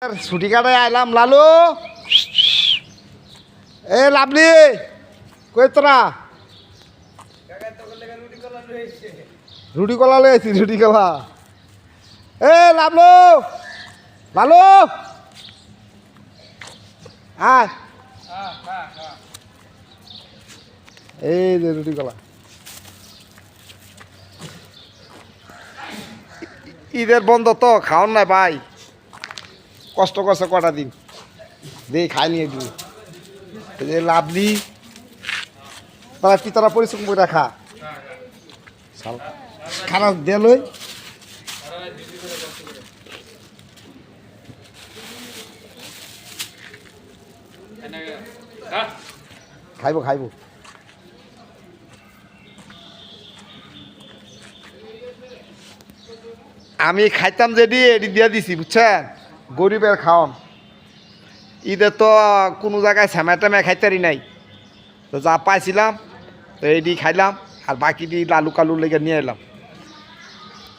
ছুটি কাটায় আইলাম লালু এ লাভলি কই তোরা রুটি কলা লই আছি রুটি কলা এ লাভলু লালু আয় এই যে রুটি কলা ঈদের বন্ধ তো খাওয়ান নাই ভাই কষ্ট করছে কটা দিন দিয়ে খাই নিয়ে দিন যে লাভলি তারা পিতারা পরিশ্রম করে রাখা খানা দেল খাইব খাইব আমি খাইতাম যেদি এটি দিয়ে দিছি বুঝছেন গরিবের খাওয়ান ঈদের তো কোনো জায়গায় শ্যামা ট্যামা খাইতারি নাই তো যা পাইছিলাম তো এটি খাইলাম আর বাকিটি লালু কালু লেগে নিয়ে এলাম